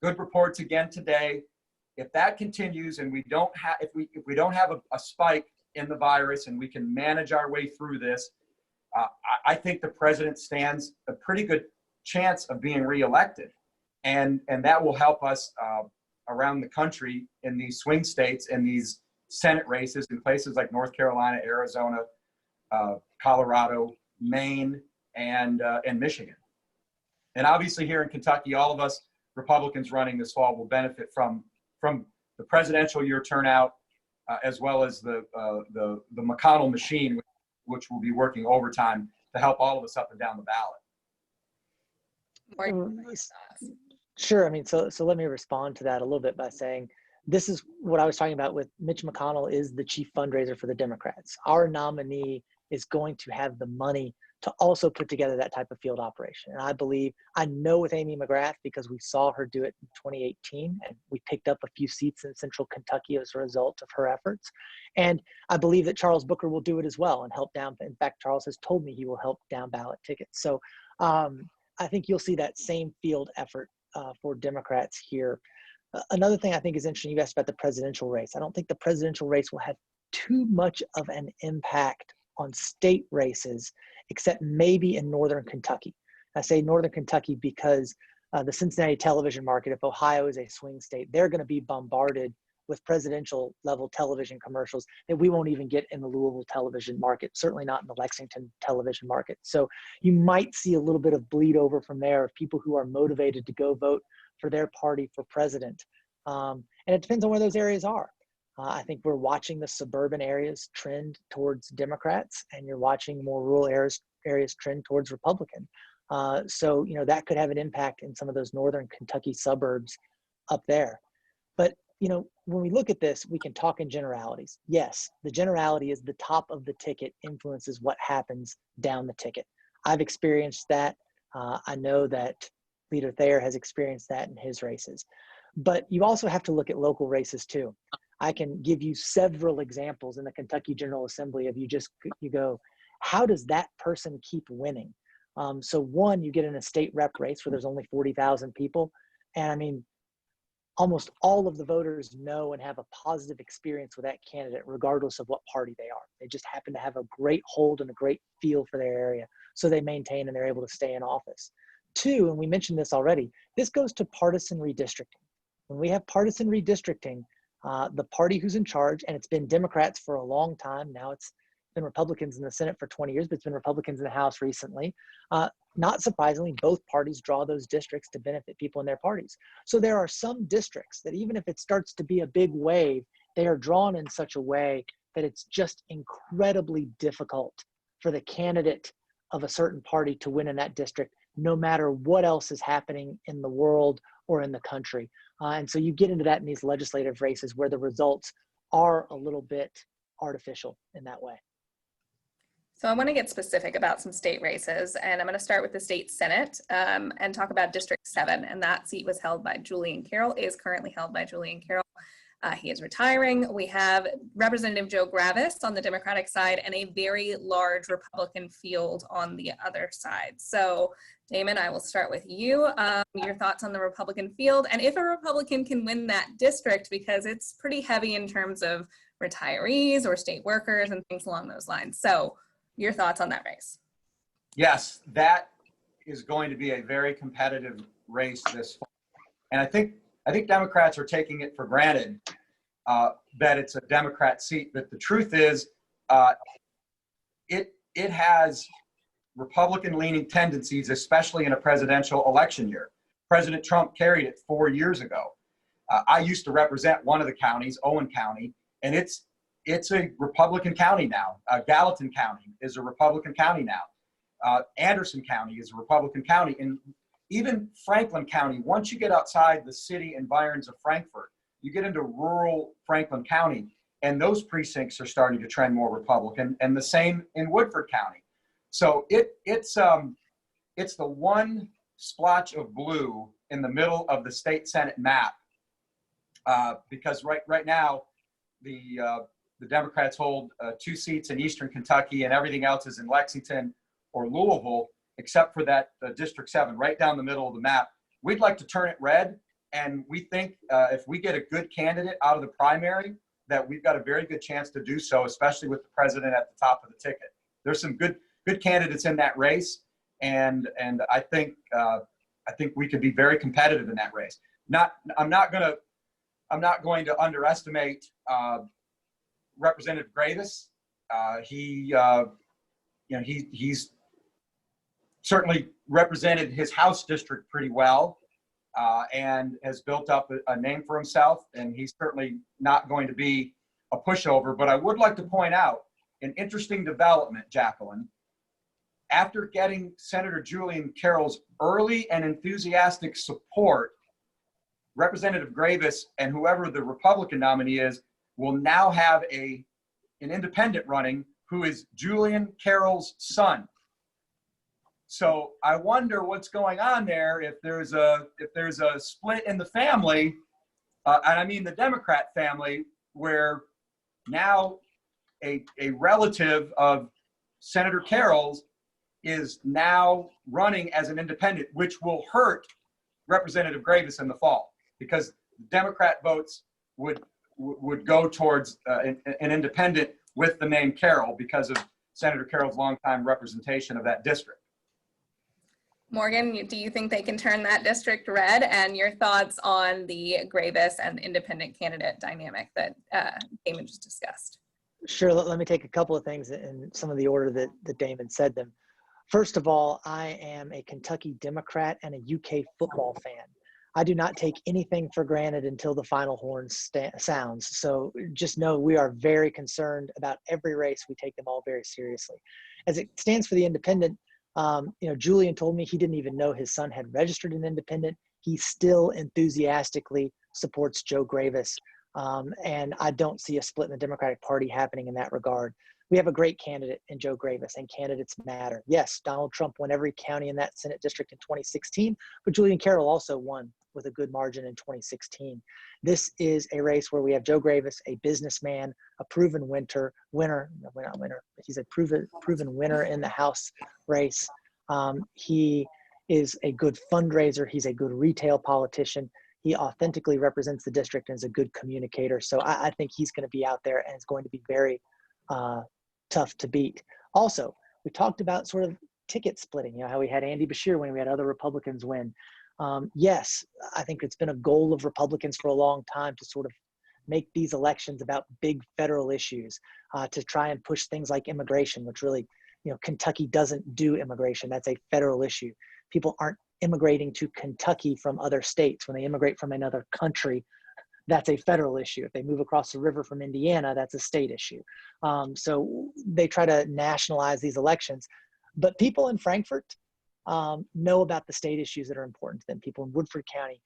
Good reports again today. If that continues and we don't have a spike in the virus and we can manage our way through this, I think the president stands a pretty good chance of being reelected, and that will help us around the country in these swing states and these Senate races in places like North Carolina, Arizona, Colorado, Maine, and Michigan. And obviously here in Kentucky, all of us Republicans running this fall will benefit from the presidential year turnout, as well as the McConnell machine, which will be working overtime to help all of us up and down the ballot. Sure. I mean, so let me respond to that a little bit by saying this is what I was talking about with Mitch McConnell is the chief fundraiser for the Democrats. Our nominee is going to have the money to also put together that type of field operation. And I know with Amy McGrath because we saw her do it in 2018 and we picked up a few seats in Central Kentucky as a result of her efforts. And I believe that Charles Booker will do it as well and help down. In fact, Charles has told me he will help down ballot tickets. So I think you'll see that same field effort for Democrats here. Another thing I think is interesting, you asked about the presidential race. I don't think the presidential race will have too much of an impact on state races, except maybe in Northern Kentucky. I say Northern Kentucky because the Cincinnati television market, if Ohio is a swing state, they're going to be bombarded with presidential level television commercials that we won't even get in the Louisville television market, certainly not in the Lexington television market. So you might see a little bit of bleed over from there of people who are motivated to go vote for their party for president. And it depends on where those areas are. I think we're watching the suburban areas trend towards Democrats, and you're watching more rural areas trend towards Republican. So, that could have an impact in some of those northern Kentucky suburbs up there. But, when we look at this, we can talk in generalities. Yes, the generality is the top of the ticket influences what happens down the ticket. I've experienced that. I know that Leader Thayer has experienced that in his races. But you also have to look at local races too. I can give you several examples in the Kentucky General Assembly of you go, how does that person keep winning? So one, you get in a state rep race where there's only 40,000 people. And I mean, almost all of the voters know and have a positive experience with that candidate, regardless of what party they are. They just happen to have a great hold and a great feel for their area. So they maintain and they're able to stay in office. Two, and we mentioned this already, this goes to partisan redistricting. When we have partisan redistricting, the party who's in charge, and it's been Democrats for a long time, now it's been Republicans in the Senate for 20 years, but it's been Republicans in the House recently. Not surprisingly, both parties draw those districts to benefit people in their parties. So there are some districts that even if it starts to be a big wave, they are drawn in such a way that it's just incredibly difficult for the candidate of a certain party to win in that district, no matter what else is happening in the world or in the country. And so you get into that in these legislative races where the results are a little bit artificial in that way. So I want to get specific about some state races, and I'm going to start with the state Senate and talk about District 7, and that seat was held by Julian Carroll, is currently held by Julian Carroll. He is retiring. We have Representative Joe Gravis on the Democratic side and a very large Republican field on the other side. So Damon, I will start with you. Your thoughts on the Republican field, and if a Republican can win that district, because it's pretty heavy in terms of retirees or state workers and things along those lines. So your thoughts on that race? Yes, that is going to be a very competitive race this fall. And I think Democrats are taking it for granted that it's a Democrat seat. But the truth is, it has Republican-leaning tendencies, especially in a presidential election year. President Trump carried it 4 years ago. I used to represent one of the counties, Owen County, and it's a Republican county now. Gallatin County is a Republican county now. Anderson County is a Republican county. And even Franklin County, once you get outside the city environs of Frankfort, you get into rural Franklin County, and those precincts are starting to trend more Republican, and the same in Woodford County. So it's the one splotch of blue in the middle of the state Senate map, because right now the Democrats hold 2 seats in Eastern Kentucky, and everything else is in Lexington or Louisville, except for that District 7, right down the middle of the map. We'd like to turn it red, and we think if we get a good candidate out of the primary, that we've got a very good chance to do so, especially with the president at the top of the ticket. There's some good candidates in that race, and I think we could be very competitive in that race. I'm not going to underestimate Representative Gravis. He's certainly represented his House district pretty well, and has built up a name for himself, and he's certainly not going to be a pushover. But I would like to point out an interesting development, Jacqueline. After getting Senator Julian Carroll's early and enthusiastic support, Representative Gravis and whoever the Republican nominee is will now have an independent running who is Julian Carroll's son. So I wonder what's going on there, if there's a split in the family, and I mean the Democrat family, where now a relative of Senator Carroll's is now running as an independent, which will hurt Representative Gravis in the fall, because Democrat votes would go towards an independent with the name Carroll because of Senator Carroll's longtime representation of that district. Morgan, do you think they can turn that district red? And your thoughts on the Gravis and independent candidate dynamic that Damon just discussed? Sure, let me take a couple of things in some of the order that Damon said them. First of all, I am a Kentucky Democrat and a UK football fan. I do not take anything for granted until the final horn sounds. So just know we are very concerned about every race. We take them all very seriously. As it stands for the independent, Julian told me he didn't even know his son had registered an independent. He still enthusiastically supports Joe Gravis. And I don't see a split in the Democratic Party happening in that regard. We have a great candidate in Joe Gravis, and candidates matter. Yes, Donald Trump won every county in that Senate district in 2016, but Julian Carroll also won with a good margin in 2016. This is a race where we have Joe Gravis, a businessman, a proven he's a proven winner in the House race. He is a good fundraiser. He's a good retail politician. He authentically represents the district and is a good communicator. So I think he's going to be out there and it's going to be very tough to beat. Also, we talked about sort of ticket splitting, how we had Andy Beshear win, we had other Republicans win. Yes, I think it's been a goal of Republicans for a long time to sort of make these elections about big federal issues, to try and push things like immigration, which really, Kentucky doesn't do immigration. That's a federal issue. People aren't immigrating to Kentucky from other states. When they immigrate from another country, that's a federal issue. If they move across the river from Indiana, that's a state issue. So they try to nationalize these elections. But people in Frankfort know about the state issues that are important to them. People in Woodford County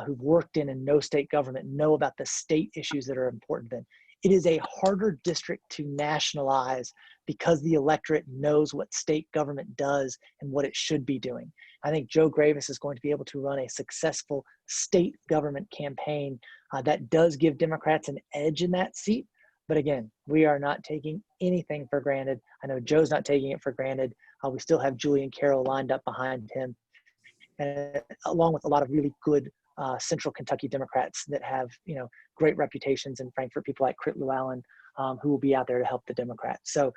who've worked in and know state government know about the state issues that are important to them. It is a harder district to nationalize because the electorate knows what state government does and what it should be doing. I think Joe Gravis is going to be able to run a successful state government campaign that does give Democrats an edge in that seat. But again, we are not taking anything for granted. I know Joe's not taking it for granted. We still have Julian Carroll lined up behind him, and along with a lot of really good Central Kentucky Democrats that have, great reputations in Frankfort, people like Crit Llewellyn, who will be out there to help the Democrats. So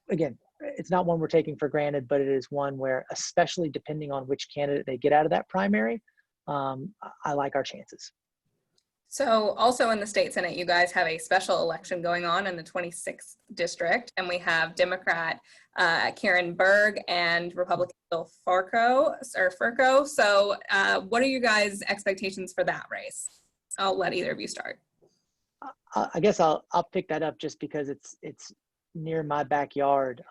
again, it's not one we're taking for granted, but it is one where, especially depending on which candidate they get out of that primary, I like our chances. So also in the state Senate, you guys have a special election going on in the 26th district, and we have Democrat Karen Berg and Republican Bill Furco. So what are you guys' expectations for that race? I'll let either of you start. I guess I'll pick that up just because it's near my backyard.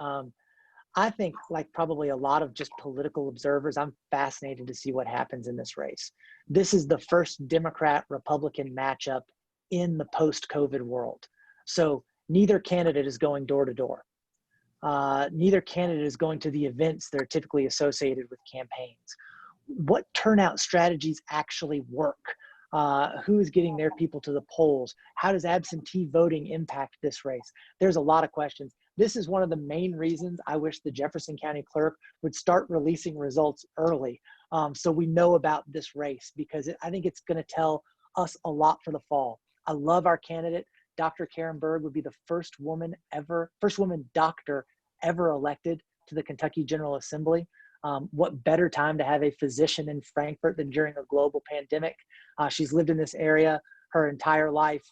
I think, like probably a lot of just political observers, I'm fascinated to see what happens in this race. This is the first Democrat-Republican matchup in the post-COVID world. So neither candidate is going door to door. Neither candidate is going to the events that are typically associated with campaigns. What turnout strategies actually work? Who is getting their people to the polls? How does absentee voting impact this race? There's a lot of questions. This is one of the main reasons I wish the Jefferson County clerk would start releasing results early, so we know about this race, because I think it's going to tell us a lot for the fall. I love our candidate. Dr. Karen Berg would be the first woman doctor ever elected to the Kentucky General Assembly. What better time to have a physician in Frankfort than during a global pandemic? She's lived in this area her entire life.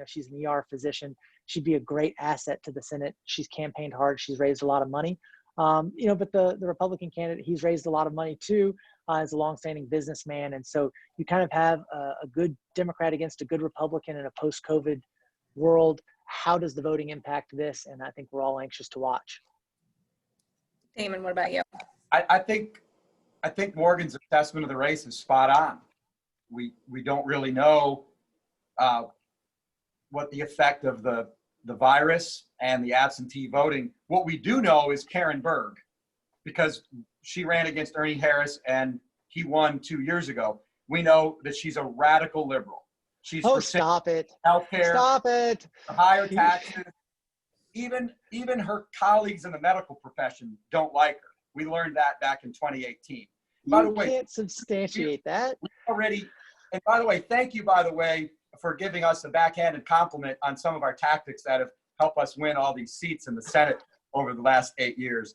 She's an ER physician. She'd be a great asset to the Senate. She's campaigned hard. She's raised a lot of money. But the Republican candidate, he's raised a lot of money too, as a longstanding businessman. And so you kind of have a good Democrat against a good Republican in a post-COVID world. How does the voting impact this? And I think we're all anxious to watch. Damon, what about you? I think Morgan's assessment of the race is spot on. We don't really know what the effect of the virus and the absentee voting. What we do know is Karen Berg, because she ran against Ernie Harris and he won 2 years ago. We know that she's a radical liberal. She's for stop it. Healthcare. Stop it. Higher taxes. Even her colleagues in the medical profession don't like her. We learned that back in 2018. By the way, can't substantiate that. Already, and by the way, thank you, by the way, for giving us a backhanded compliment on some of our tactics that have helped us win all these seats in the Senate over the last 8 years.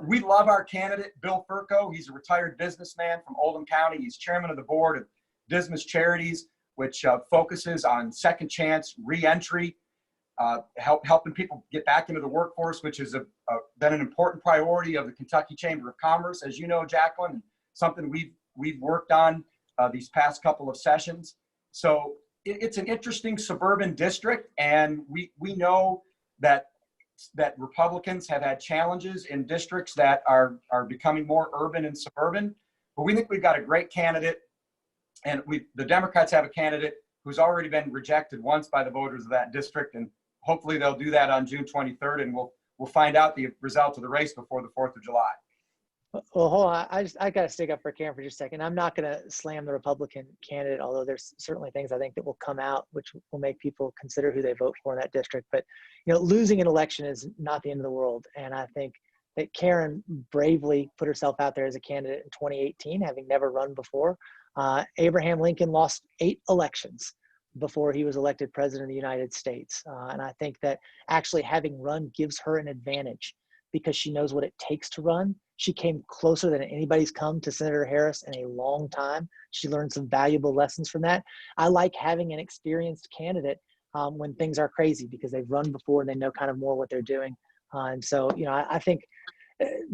We love our candidate, Bill Furco. He's a retired businessman from Oldham County. He's chairman of the board of Dismas Charities, which focuses on second chance reentry, helping people get back into the workforce, which has been an important priority of the Kentucky Chamber of Commerce, as you know, Jacqueline, something we've worked on these past couple of sessions. So it's an interesting suburban district, and we know that that Republicans have had challenges in districts that are becoming more urban and suburban. But we think we've got a great candidate, and the Democrats have a candidate who's already been rejected once by the voters of that district, and hopefully they'll do that on June 23rd, and we'll find out the result of the race before the 4th of July. Well, hold on. I got to stick up for Karen for just a second. I'm not going to slam the Republican candidate, although there's certainly things I think that will come out which will make people consider who they vote for in that district. But, you know, losing an election is not the end of the world. And I think that Karen bravely put herself out there as a candidate in 2018, having never run before. Abraham Lincoln lost 8 elections before he was elected president of the United States. And I think that actually having run gives her an advantage because she knows what it takes to run. She came closer than anybody's come to Senator Harris in a long time. She learned some valuable lessons from that. I like having an experienced candidate when things are crazy because they've run before and they know kind of more what they're doing. And so, you know, I think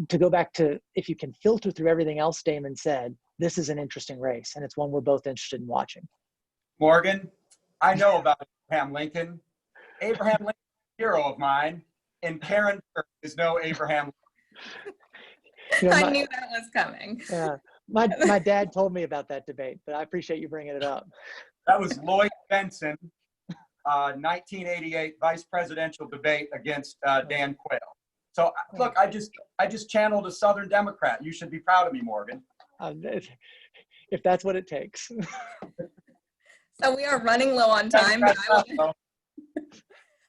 to go back to, if you can filter through everything else Damon said, this is an interesting race and it's one we're both interested in watching. Morgan, I know about Abraham Lincoln. Abraham Lincoln is a hero of mine, and Karen is no Abraham Lincoln. You know, I knew that was coming. Yeah, my dad told me about that debate, but I appreciate you bringing it up. That was Lloyd Benson, 1988 vice presidential debate against Dan Quayle. So look, I just channeled a Southern Democrat. You should be proud of me, Morgan. If that's what it takes. So we are running low on time, but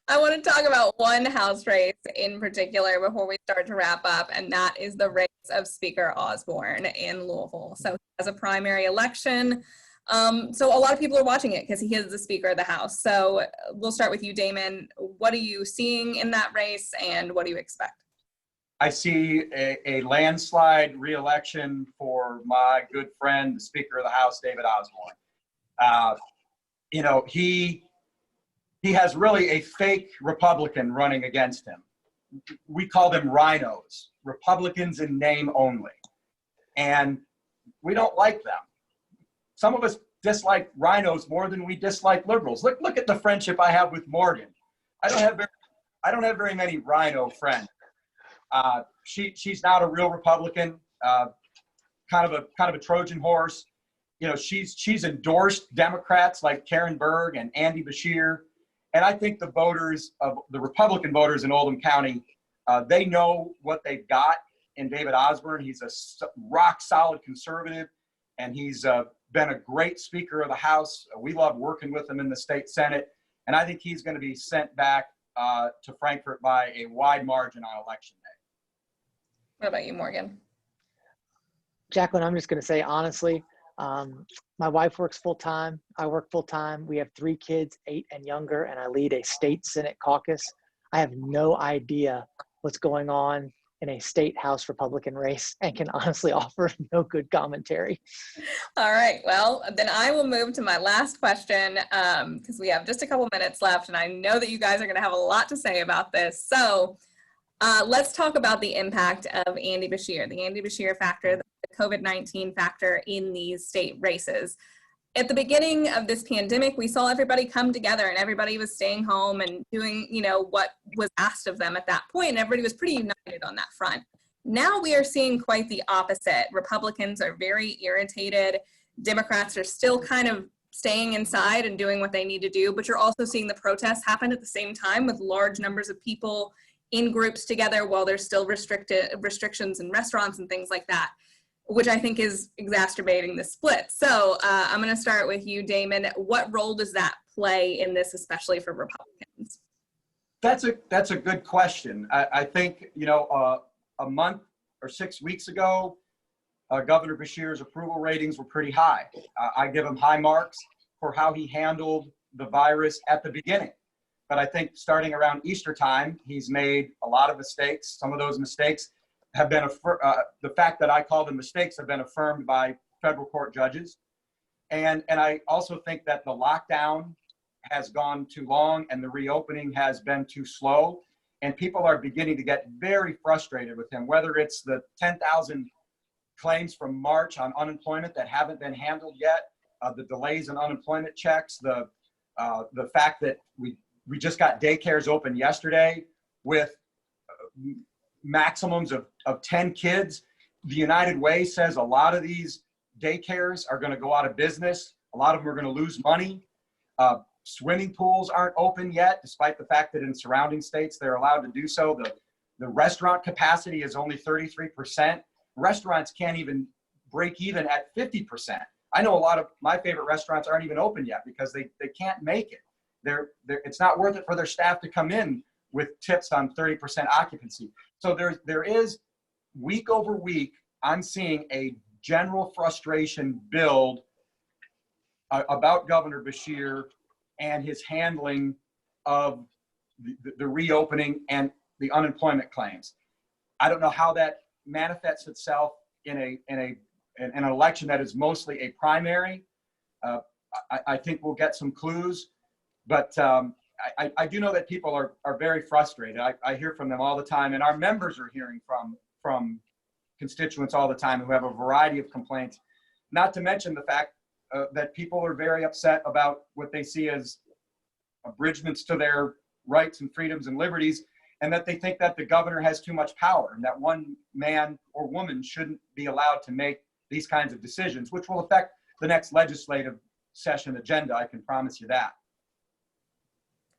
I want to talk about one House race in particular before we start to wrap up, and that is the race of Speaker Osborne in Louisville. So he has a primary election. So a lot of people are watching it because he is the Speaker of the House. So we'll start with you, Damon. What are you seeing in that race, and what do you expect? I see a landslide re-election for my good friend, the Speaker of the House, David Osborne. You know, he has really a fake Republican running against him. We call them rhinos, Republicans in name only. And we don't like them. Some of us dislike rhinos more than we dislike liberals. Look at the friendship I have with Morgan. I don't have very many rhino friends. She's not a real Republican, kind of a Trojan horse. You know, she's endorsed Democrats like Karen Berg and Andy Beshear. And I think the Republican voters in Oldham County, they know what they've got in David Osborne. He's a rock solid conservative, and he's been a great Speaker of the House. We love working with him in the state Senate. And I think he's going to be sent back to Frankfort by a wide margin on Election Day. What about you, Morgan? Jacqueline, I'm just going to say, honestly, my wife works full-time. I work full-time. We have 3 kids, 8 and younger, and I lead a state Senate caucus. I have no idea what's going on in a state House Republican race and can honestly offer no good commentary. All right, well, then I will move to my last question because we have just a couple minutes left, and I know that you guys are going to have a lot to say about this. So let's talk about the impact of Andy Beshear, the Andy Beshear factor, the COVID-19 factor in these state races. At the beginning of this pandemic, we saw everybody come together and everybody was staying home and doing, you know, what was asked of them at that point, and everybody was pretty united on that front. Now we are seeing quite the opposite. Republicans are very irritated. Democrats are still kind of staying inside and doing what they need to do, but you're also seeing the protests happen at the same time with large numbers of people in groups together while there's still restrictions in restaurants and things like that, which I think is exacerbating the split. So I'm going to start with you, Damon. What role does that play in this, especially for Republicans? That's a good question. I think, you know, a month or 6 weeks ago, Governor Beshear's approval ratings were pretty high. I give him high marks for how he handled the virus at the beginning. But I think starting around Easter time, he's made a lot of mistakes. Some of those mistakes have been, the fact that I call them mistakes have been affirmed by federal court judges. And I also think that the lockdown has gone too long and the reopening has been too slow. And people are beginning to get very frustrated with him, whether it's the 10,000 claims from March on unemployment that haven't been handled yet, the delays in unemployment checks, the fact that we just got daycares open yesterday with maximums of 10 kids. The United Way says a lot of these daycares are going to go out of business. A lot of them are going to lose money. Swimming pools aren't open yet, despite the fact that in surrounding states they're allowed to do so. The restaurant capacity is only 33%. Restaurants can't even break even at 50%. I know a lot of my favorite restaurants aren't even open yet because they can't make it. It's not worth it for their staff to come in with tips on 30% occupancy. So there is, week over week, I'm seeing a general frustration build about Governor Beshear and his handling of the reopening and the unemployment claims. I don't know how that manifests itself in an election that is mostly a primary. I think we'll get some clues, but I do know that people are very frustrated. I hear from them all the time, and our members are hearing from constituents all the time who have a variety of complaints, not to mention the fact that people are very upset about what they see as abridgments to their rights and freedoms and liberties, and that they think that the governor has too much power and that one man or woman shouldn't be allowed to make these kinds of decisions, which will affect the next legislative session agenda. I can promise you that.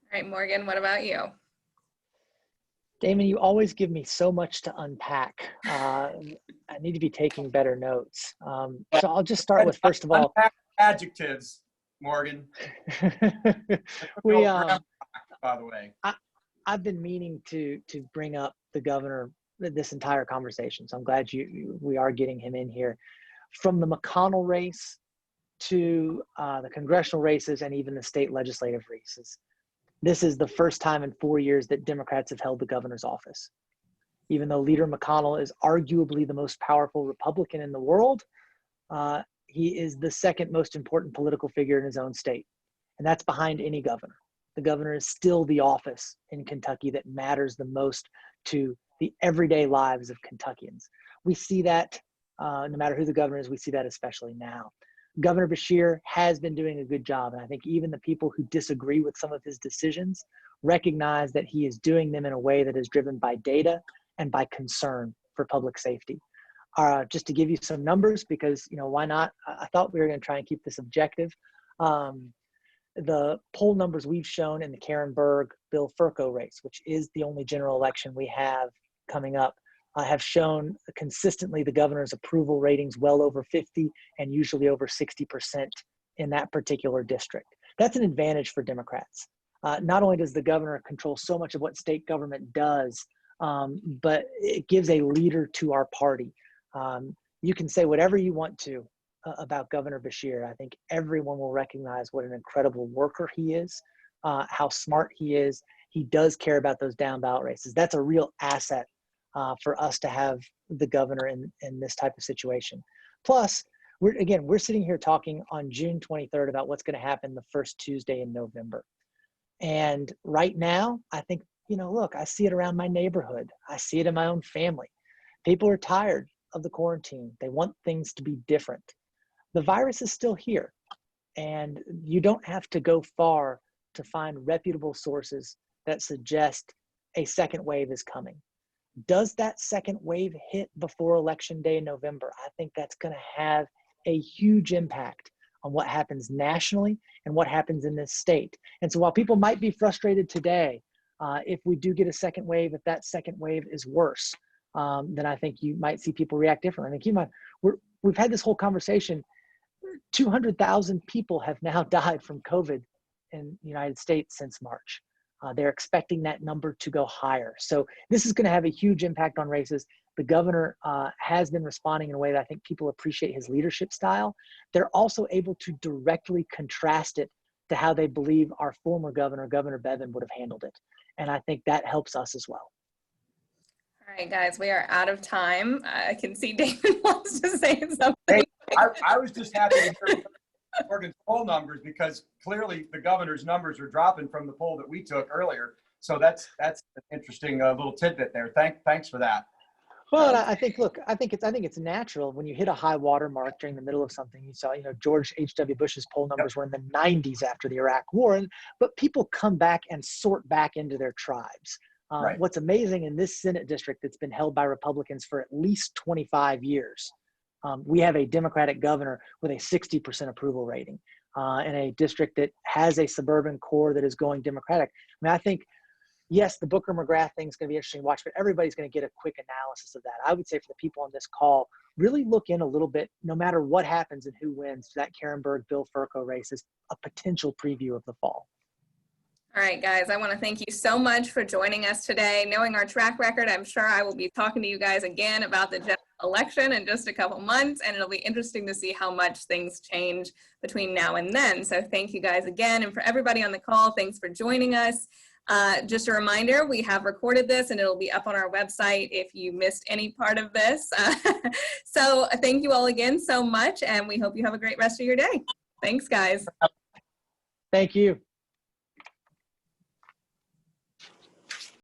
All right, Morgan, what about you? Damon, you always give me so much to unpack. I need to be taking better notes. So I'll just start with, first of all, adjectives, Morgan. By the way, I've been meaning to bring up the governor this entire conversation, so I'm glad we are getting him in here. From the McConnell race to the congressional races and even the state legislative races, this is the first time in 4 years that Democrats have held the governor's office. Even though Leader McConnell is arguably the most powerful Republican in the world, he is the second most important political figure in his own state. And that's behind any governor. The governor is still the office in Kentucky that matters the most to the everyday lives of Kentuckians. We see that no matter who the governor is, we see that especially now. Governor Beshear has been doing a good job. And I think even the people who disagree with some of his decisions recognize that he is doing them in a way that is driven by data and by concern for public safety. Just to give you some numbers, because, why not? I thought we were going to try and keep this objective. The poll numbers we've shown in the Karen Berg, Bill Furco race, which is the only general election we have coming up, have shown consistently the governor's approval ratings well over 50 and usually over 60% in that particular district. That's an advantage for Democrats. Not only does the governor control so much of what state government does, but it gives a leader to our party. You can say whatever you want to about Governor Beshear. I think everyone will recognize what an incredible worker he is, how smart he is. He does care about those down ballot races. That's a real asset for us to have the governor in this type of situation. Plus, we're sitting here talking on June 23rd about what's going to happen the first Tuesday in November. And right now, I think, look, I see it around my neighborhood. I see it in my own family. People are tired of the quarantine. They want things to be different. The virus is still here, and you don't have to go far to find reputable sources that suggest a second wave is coming. Does that second wave hit before Election Day in November? I think that's going to have a huge impact on what happens nationally and what happens in this state. And so while people might be frustrated today, if we do get a second wave, if that second wave is worse, then I think you might see people react differently. I mean, keep in mind, we've had this whole conversation. 200,000 people have now died from COVID in the United States since March. They're expecting that number to go higher. So this is going to have a huge impact on races. The governor has been responding in a way that I think people appreciate his leadership style. They're also able to directly contrast it to how they believe our former governor, Governor Bevin, would have handled it. And I think that helps us as well. All right, guys, we are out of time. I can see David wants to say something. Hey, I was just happy to hear Morgan's poll numbers, because clearly the governor's numbers are dropping from the poll that we took earlier. So that's an interesting little tidbit there. Thanks for that. Well, I think it's natural when you hit a high water mark during the middle of something. You saw, George H.W. Bush's poll numbers were in the 90s after the Iraq War, but people come back and sort back into their tribes. Right. What's amazing in this Senate district that's been held by Republicans for at least 25 years, we have a Democratic governor with a 60% approval rating in a district that has a suburban core that is going Democratic. I mean, I think, yes, the Booker McGrath thing is going to be interesting to watch, but everybody's going to get a quick analysis of that. I would say for the people on this call, really look in a little bit, no matter what happens and who wins, that Karenberg Bill Furco race is a potential preview of the fall. All right, guys, I want to thank you so much for joining us today. Knowing our track record, I'm sure I will be talking to you guys again about the general election in just a couple months, and it'll be interesting to see how much things change between now and then. So thank you guys again. And for everybody on the call, thanks for joining us. Just a reminder, we have recorded this and it'll be up on our website if you missed any part of this. So thank you all again so much, and we hope you have a great rest of your day. Thanks, guys. Thank you.